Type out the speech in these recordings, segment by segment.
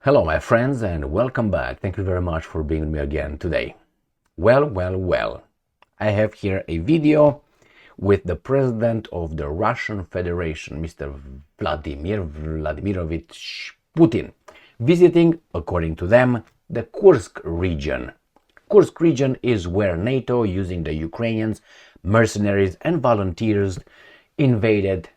Hello, my friends, and welcome back. Thank you very much for being with me again today. Well. I have here a video with the president of the Russian Federation, Mr. Vladimir Vladimirovich Putin, visiting, according to them, the Kursk region. Kursk region is where NATO, using the Ukrainians, mercenaries and volunteers, invaded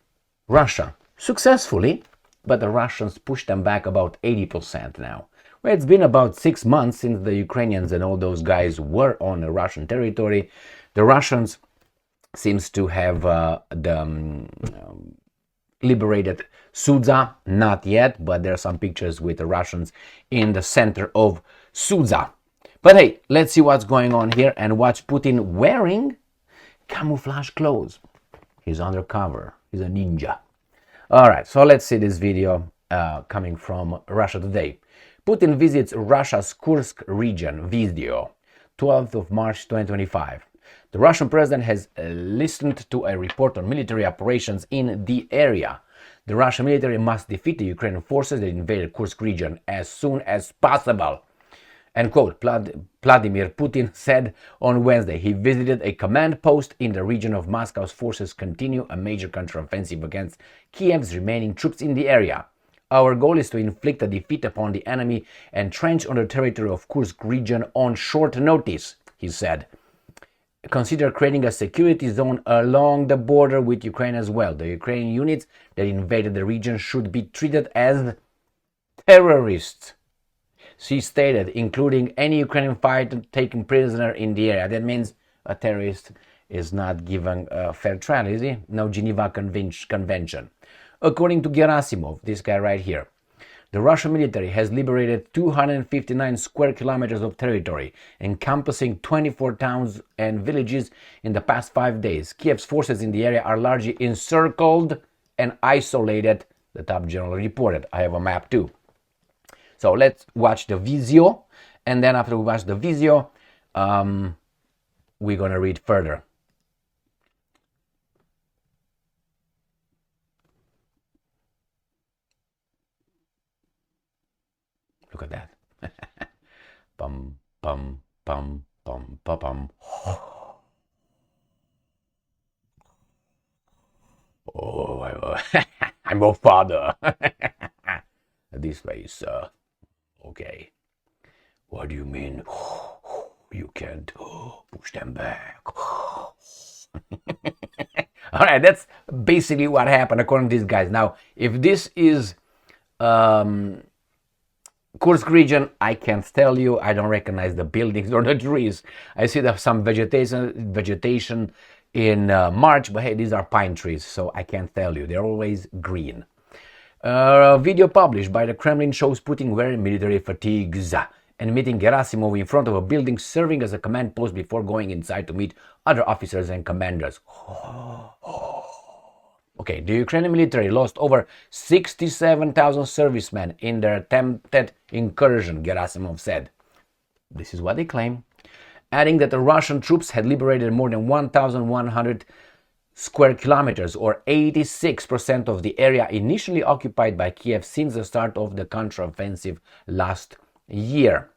Russia successfully, but the Russians pushed them back about 80% now. Well, it's been about 6 months since the Ukrainians and all those guys were on the Russian territory. The Russians seems to have liberated Sudzha, not yet, but there are some pictures with the Russians in the center of Sudzha. But hey, let's see what's going on here and watch Putin wearing camouflage clothes. He's undercover. He's a ninja. All right, so let's see this video coming from Russia Today. Putin visits Russia's Kursk region. Video, 12th of March 2025. The Russian president has listened to a report on military operations in the area. The Russian military must defeat the Ukrainian forces that invaded Kursk region as soon as possible. End quote. Vladimir Putin said on Wednesday he visited a command post in the region of Moscow's forces continue a major counteroffensive against Kiev's remaining troops in the area. Our goal is to inflict a defeat upon the enemy and trench on the territory of Kursk region on short notice, he said. Consider creating a security zone along the border with Ukraine as well. The Ukrainian units that invaded the region should be treated as terrorists, she stated, including any Ukrainian fighter taken prisoner in the area. That means a terrorist is not given a fair trial, is he? No Geneva Convention. According to Gerasimov, this guy right here, the Russian military has liberated 259 square kilometers of territory, encompassing 24 towns and villages in the past 5 days. Kiev's forces in the area are largely encircled and isolated, the top general reported. I have a map too. So let's watch the video, and then after we watch the video, we're gonna read further. Look at that. Bum, bum, bum, bum, bum, bum. Oh, I'm a father. This way, sir. Okay. What do you mean? You can't push them back. All right, that's basically what happened according to these guys. Now, if this is Kursk region, I can't tell you. I don't recognize the buildings or the trees. I see there's some vegetation in March, but hey, these are pine trees, so I can't tell you. They're always green. A video published by the Kremlin shows Putin wearing military fatigues and meeting Gerasimov in front of a building serving as a command post before going inside to meet other officers and commanders. Okay, the Ukrainian military lost over 67,000 servicemen in their attempted incursion, Gerasimov said. This is what they claim, adding that the Russian troops had liberated more than 1,100 square kilometers, or 86% of the area initially occupied by Kiev since the start of the counteroffensive last year.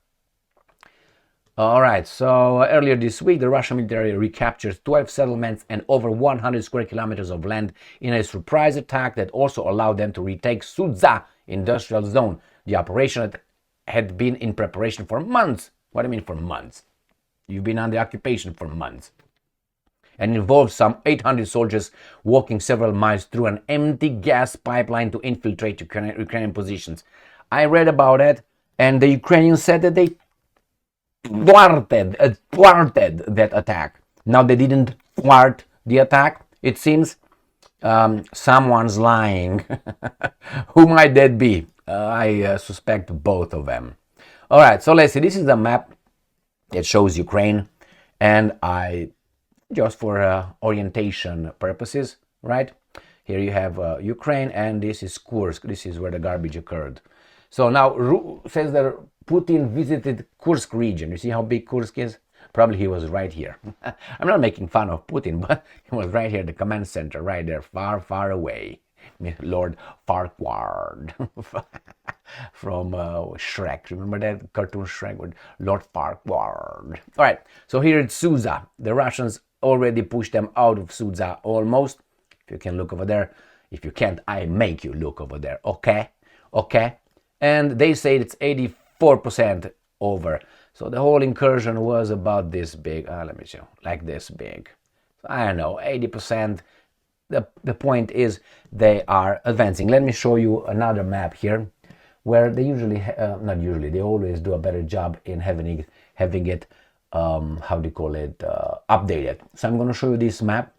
All right, so earlier this week, the Russian military recaptured 12 settlements and over 100 square kilometers of land in a surprise attack that also allowed them to retake Sudzha industrial zone. The operation had been in preparation for months. What do you mean for months? You've been under occupation for months. And involved some 800 soldiers walking several miles through an empty gas pipeline to infiltrate Ukrainian positions. I read about it, and the Ukrainians said that they thwarted that attack. Now they didn't thwart the attack. It seems someone's lying. Who might that be? I suspect both of them. All right, so let's see. This is a map that shows Ukraine, and just for orientation purposes, right? Here you have Ukraine, and this is Kursk. This is where the garbage occurred. So now says that Putin visited Kursk region. You see how big Kursk is? Probably he was right here. I'm not making fun of Putin, but he was right here, the command center, right there, far, far away. Lord Farquhar. from Shrek. Remember that cartoon Shrek with Lord Farquaad? All right, so here it's Suza. The Russians already pushed them out of Suza almost. If you can look over there. If you can't, I make you look over there. Okay? Okay? And they say it's 84% over. So the whole incursion was about this big. Let me show. Like this big. So I don't know, 80%. The point is they are advancing. Let me show you another map here where they usually, not usually, they always do a better job in having it how do you call it, updated. So I'm going to show you this map,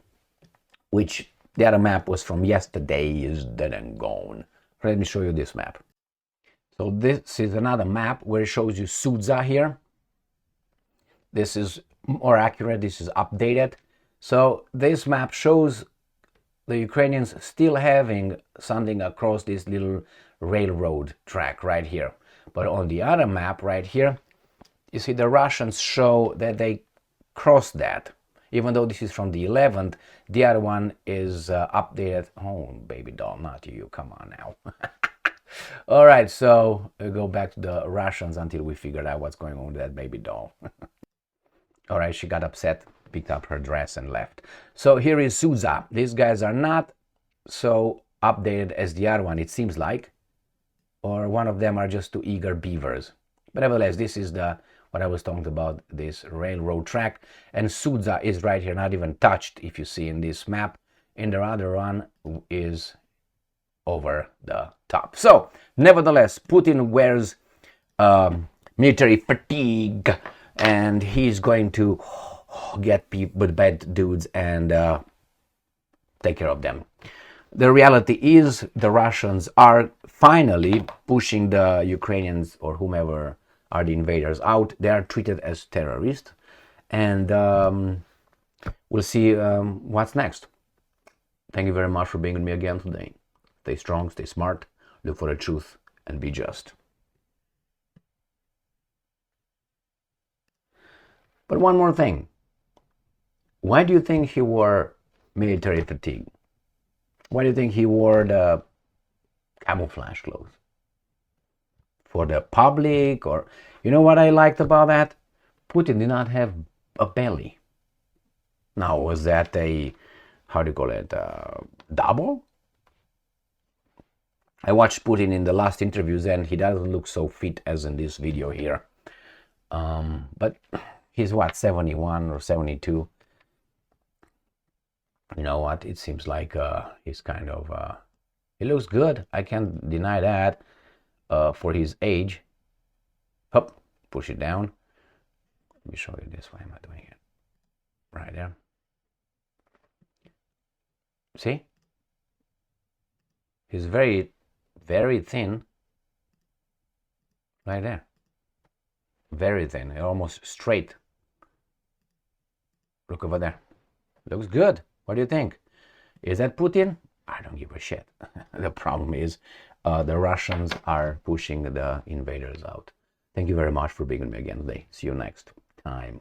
which the other map was from yesterday, is dead and gone. Let me show you this map. So this is another map where it shows you Suza here. This is more accurate, this is updated. So this map shows the Ukrainians still having something across this little railroad track right here. But on the other map right here, you see the Russians show that they crossed that. Even though this is from the 11th, the other one is updated. Oh, baby doll, not you, come on now. All right, so we'll go back to the Russians until we figured out what's going on with that baby doll. All right, she got upset, picked up her dress and left. So here is Suza. These guys are not so updated as the other one, it seems like. Or one of them are just two eager beavers. But nevertheless, this is what I was talking about, this railroad track. And Suza is right here, not even touched, if you see in this map. And the other one is over the top. So, nevertheless, Putin wears military fatigue, and he's going to get people with bad dudes and take care of them. The reality is the Russians are finally pushing the Ukrainians or whomever are the invaders out. They are treated as terrorists, and we'll see what's next. Thank you very much for being with me again today. Stay strong, stay smart, look for the truth, and be just. But one more thing. Why do you think he wore military fatigue? Why do you think he wore the camouflage clothes? For the public? Or, you know what I liked about that? Putin did not have a belly. Now, was that a, how do you call it, double? I watched Putin in the last interviews and he doesn't look so fit as in this video here. But he's what, 71 or 72? You know what, it seems like he's kind of, he looks good. I can't deny that for his age. Hop, push it down. Let me show you this. Why am I doing it? Right there. See? He's very, very thin. Right there. Very thin, almost straight. Look over there. Looks good. What do you think? Is that Putin? I don't give a shit. The problem is the Russians are pushing the invaders out. Thank you very much for being with me again today. See you next time.